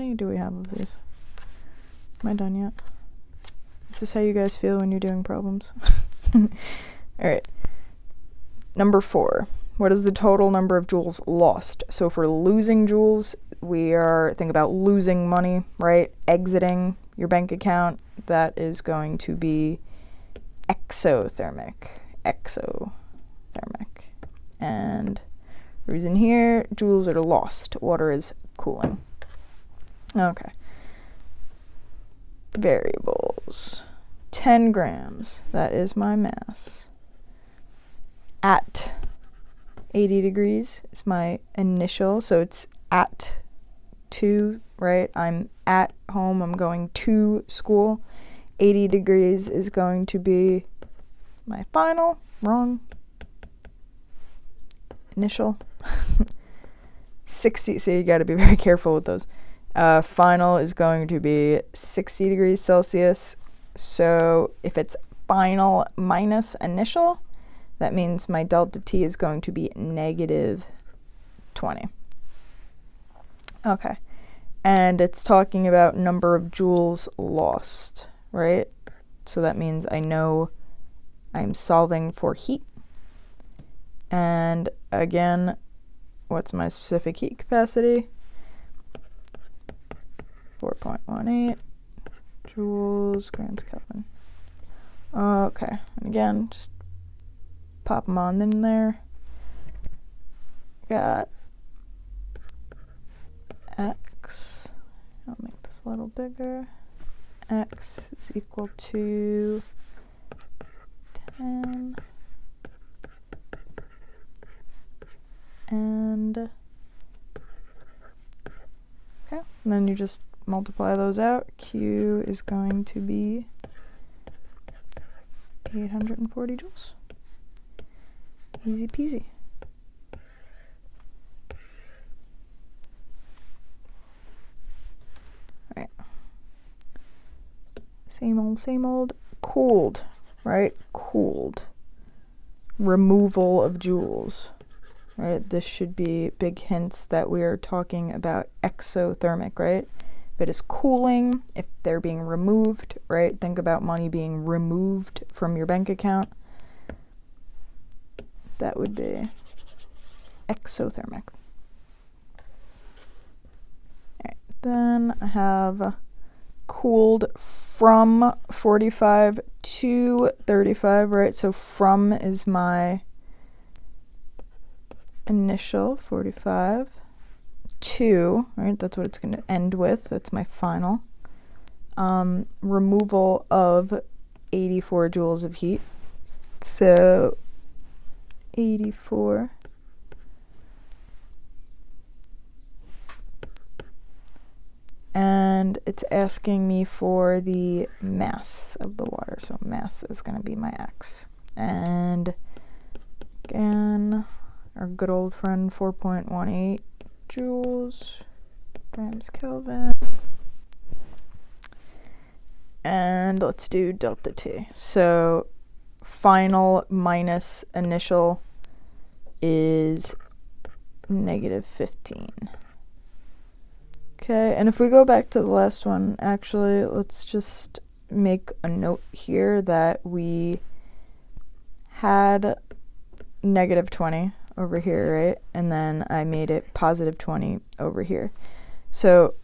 many do we have of these? Am I done yet? Is this how you guys feel when you're doing problems? Alright. Number 4. What is the total number of joules lost? So for losing joules, we are thinking about losing money, right? Exiting your bank account. That is going to be exothermic. Exothermic. And the reason here, joules are lost. Water is cooling. Okay. Variables. 10 grams. That is my mass. At 80 degrees is my initial. So it's at 2, right? I'm at home. I'm going to school. 80 degrees is going to be my final. Wrong. Initial. 60. So you got to be very careful with those. Final is going to be 60 degrees Celsius. So if it's final minus initial, that means my delta T is going to be negative 20. Okay. And it's talking about number of joules lost, right? So that means I know I'm solving for heat. And again, what's my specific heat capacity? 4.18 joules, grams Kelvin. Okay, and again, just pop them on in there. Got X, I'll make this a little bigger. X is equal to 10. And, okay, and then you just multiply those out. Q is going to be 840 joules. Easy peasy. Right. Same old. Cooled, right? Cooled. Removal of joules. Right? This should be big hints that we are talking about exothermic, right? If it is cooling, if they're being removed, right? Think about money being removed from your bank account. That would be exothermic. All right, then I have cooled from 45 to 35, right? So from is my initial 45 to, right? That's what it's going to end with. That's my final. Removal of 84 joules of heat. So 84 and it's asking me for the mass of the water. So mass is going to be my X. And again, our good old friend 4.18 joules, grams Kelvin. And let's do delta T. So final minus initial is negative 15. Okay, and if we go back to the last one, actually, let's just make a note here that we had negative 20 over here, right? And then I made it positive 20 over here. So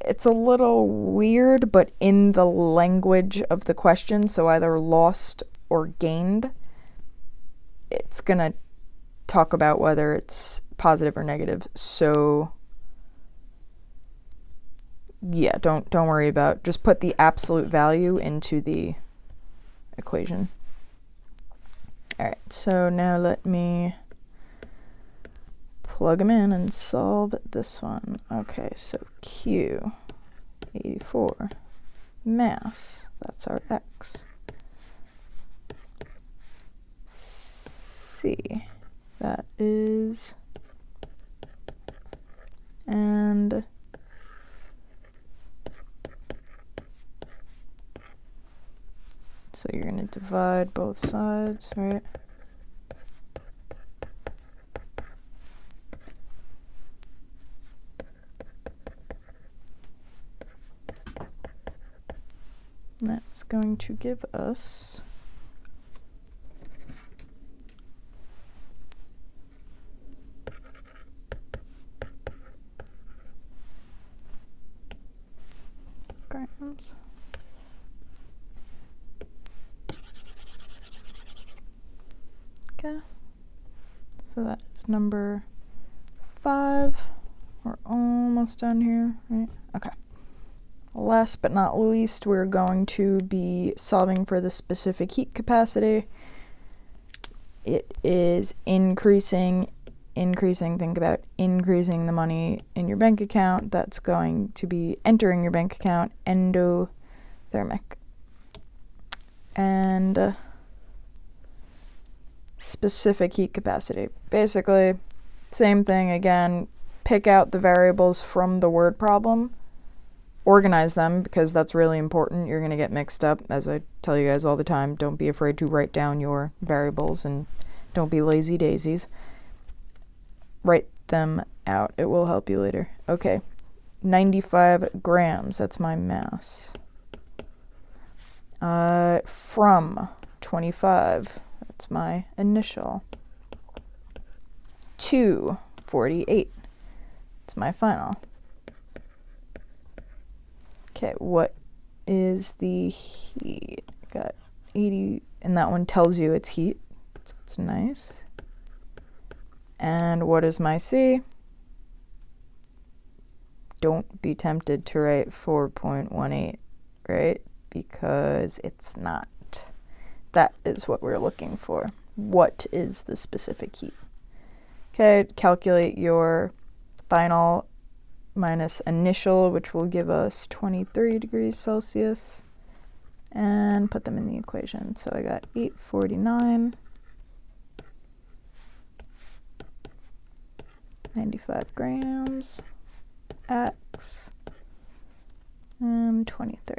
it's a little weird, but in the language of the question, so either lost or gained, it's going to talk about whether it's positive or negative. So yeah, don't worry about, just put the absolute value into the equation. All right, so now let me plug them in and solve this one. Okay, so Q, 84, mass, that's our X. C, that is, and so you're going to divide both sides, right? That's going to give us grams. Okay, so that is number 5. We're almost done here, right? Okay. Last but not least, we're going to be solving for the specific heat capacity. It is increasing, think about increasing the money in your bank account. That's going to be entering your bank account, endothermic. And specific heat capacity. Basically, same thing again, pick out the variables from the word problem, organize them because that's really important. You're going to get mixed up, as I tell you guys all the time. Don't be afraid to write down your variables and don't be lazy daisies. Write them out. It will help you later. Okay, 95 grams. That's my mass. From 25. That's my initial. To 48. It's my final. Okay, what is the heat? Got 80, and that one tells you it's heat, so it's nice. And what is my C? Don't be tempted to write 4.18, right? Because it's not. That is what we're looking for. What is the specific heat? Okay, calculate your final minus initial, which will give us 23 degrees Celsius, and put them in the equation. So I got 849, 95 grams, X, and 23.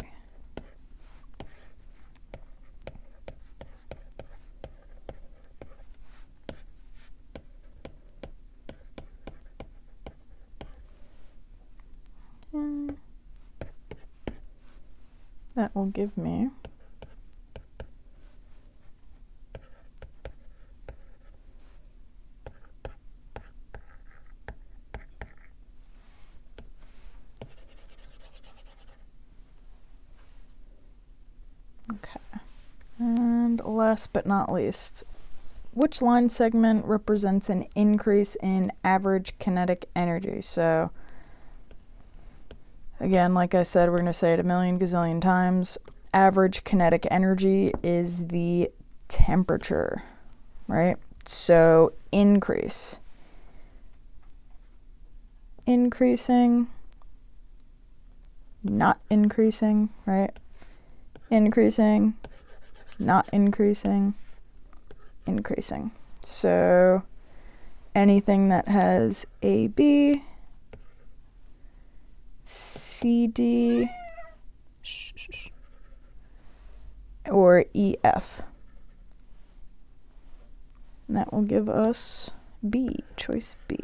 That will give me okay. And last but not least, which line segment represents an increase in average kinetic energy? So again, like I said, we're going to say it a million gazillion times. Average kinetic energy is the temperature, right? So increase. Increasing, not increasing, right? Increasing, not increasing, increasing. So anything that has AB, CD, or EF. And that will give us B, choice B.